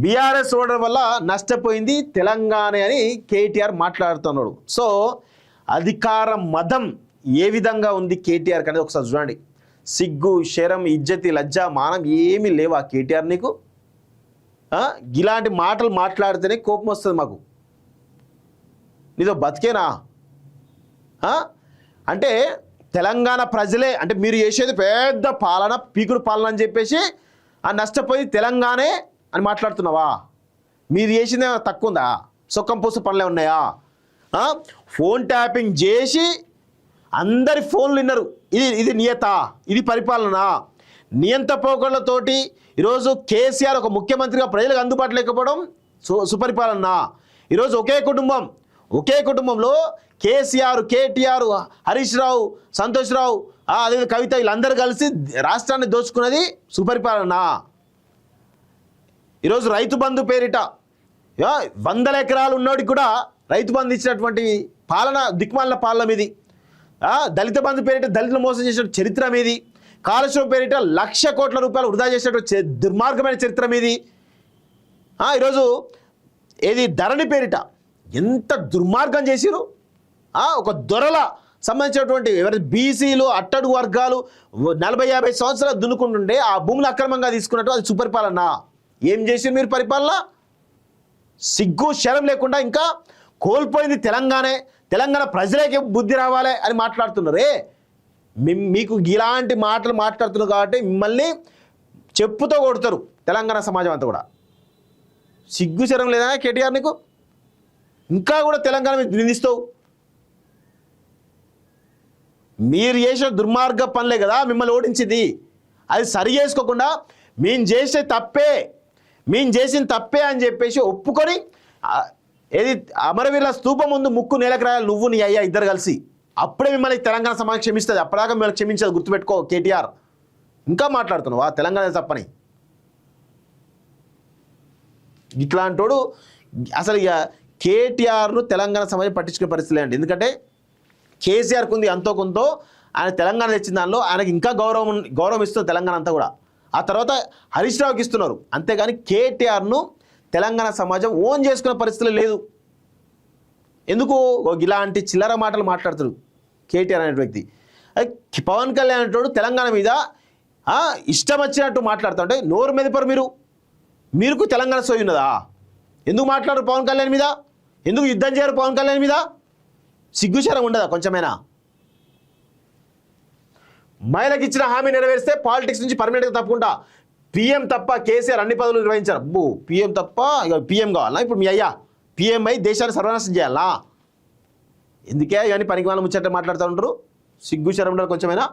BRS ఓడర్ వల్ల నష్టపోయింది తెలంగాణ అని కేటీఆర్ మాట్లాడుతున్నాడు. సో అధికార మదం ఏ విధంగా ఉంది కేటీఆర్ అనేది ఒకసారి చూడండి. సిగ్గు శరం ఇజ్జతి లజ్జ మానం ఏమీ లేవా కేటీఆర్ నీకు? ఇలాంటి మాటలు మాట్లాడితేనే కోపం వస్తుంది మాకు. నీతో బతికేనా? అంటే తెలంగాణ ప్రజలే అంటే మీరు చేసేది పెద్ద పాలన పీకుడు పాలన అని చెప్పేసి ఆ నష్టపోయి తెలంగాణే అని మాట్లాడుతున్నావా? మీరు చేసింది తక్కువ ఉందా? సొక్కం పూస పనులే ఉన్నాయా? ఫోన్ ట్యాపింగ్ చేసి అందరి ఫోన్లు విన్నారు. ఇది నియత, ఇది పరిపాలన. నియంత పోకళ్ళతోటి ఈరోజు కేసీఆర్ ఒక ముఖ్యమంత్రిగా ప్రజలకు అందుబాటులో లేకపోవడం సుపరిపాలన. ఈరోజు ఒకే కుటుంబంలో కేసీఆర్, కేటీఆర్, హరీష్ రావు, సంతోష్ రావు, అదే కవిత వీళ్ళందరూ కలిసి రాష్ట్రాన్ని దోచుకున్నది సుపరిపాలన. ఈరోజు రైతు బంధు పేరిట 100 ఎకరాలు ఉన్నోడికి కూడా రైతు బంధు ఇచ్చినటువంటి పాలన దిక్మాలిన పాలన మీది. దళిత బంధు పేరిట దళితులు మోసం చేసిన చరిత్ర మీది. కాళేశ్వరం పేరిట 1,00,000 కోట్ల రూపాయలు వృధా చేసినటువంటి దుర్మార్గమైన చరిత్ర మీది. ఈరోజు ఏది ధరణి పేరిట ఎంత దుర్మార్గం చేసిరు. ఒక దొరల సంబంధించినటువంటి ఎవరైతే బీసీలు అట్టడుగు వర్గాలు 40-50 సంవత్సరాలు దున్నుకుంటుండే ఆ భూములు అక్రమంగా తీసుకున్నట్టు అది సుపరిపాలన. ఏం చేసి మీరు పరిపాలన? సిగ్గు శరం లేకుండా ఇంకా కోల్పోయింది తెలంగాణ ప్రజలకే బుద్ధి రావాలి అని మాట్లాడుతున్నారే. మీకు ఇలాంటి మాటలు మాట్లాడుతున్నారు కాబట్టి మిమ్మల్ని చెప్పుతో కొడతారు తెలంగాణ సమాజం అంతా కూడా. సిగ్గు శరం లేదా కేటీఆర్ నీకు? ఇంకా కూడా తెలంగాణ మీద నిందిస్తావు. మీరు చేసిన దుర్మార్గ పనులే కదా మిమ్మల్ని ఓడించింది. అది సరి చేసుకోకుండా మేము చేసిన తప్పే అని చెప్పేసి ఒప్పుకొని ఏది అమరవీరుల స్తూపం ముందు ముక్కు నేలకు రాయాలి నువ్వు నీ అయ్యా ఇద్దరు కలిసి. అప్పుడే మిమ్మల్ని తెలంగాణ సమాజం క్షమిస్తుంది. అప్పటిదాకా మిమ్మల్ని క్షమించదు, గుర్తుపెట్టుకో కేటీఆర్. ఇంకా మాట్లాడుతున్నావా తెలంగాణ తప్పని? ఇట్లాంటోడు అసలు ఇక కేటీఆర్ను తెలంగాణ సమాజం పట్టించుకునే పరిస్థితి లేదండి. ఎందుకంటే కేసీఆర్కు ఉంది అంతో కొంత, ఆయన తెలంగాణ తెచ్చిన దానిలో ఆయనకి ఇంకా గౌరవం ఇస్తుంది తెలంగాణ అంతా కూడా. ఆ తర్వాత హరీష్ రావుకి ఇస్తున్నారు. అంతేగాని కేటీఆర్ను తెలంగాణ సమాజం ఓన్ చేసుకునే పరిస్థితులు లేదు. ఎందుకు ఇలాంటి చిల్లర మాటలు మాట్లాడుతారు కేటీఆర్ అనే వ్యక్తి. పవన్ కళ్యాణ్ అంటాడు తెలంగాణ మీద ఇష్టం వచ్చినట్టు మాట్లాడుతుంటే నోరు మెదపరు మీకు తెలంగాణ సోయి ఉన్నదా? ఎందుకు మాట్లాడరు పవన్ కళ్యాణ్ మీద? ఎందుకు యుద్ధం చేయరు పవన్ కళ్యాణ్ మీద? సిగ్గుశరం ఉండదా కొంచెమైనా? మహిళకి ఇచ్చిన హామీ నెరవేరిస్తే పాలిటిక్స్ నుంచి పర్మనెంట్గా తప్పకుండా పీఎం తప్ప కేసీఆర్ అన్ని పదవులు నిర్వహించారు. పీఎం తప్ప ఇక పీఎం కావాలా? ఇప్పుడు మీ అయ్యా పీఎం అయి దేశాన్ని సర్వనాశనం చేయాలా? ఎందుకే ఇవన్నీ పనికి వాళ్ళు ముచ్చట మాట్లాడుతూ ఉంటారు? సిగ్గుశరం ఉండదు కొంచెమైనా?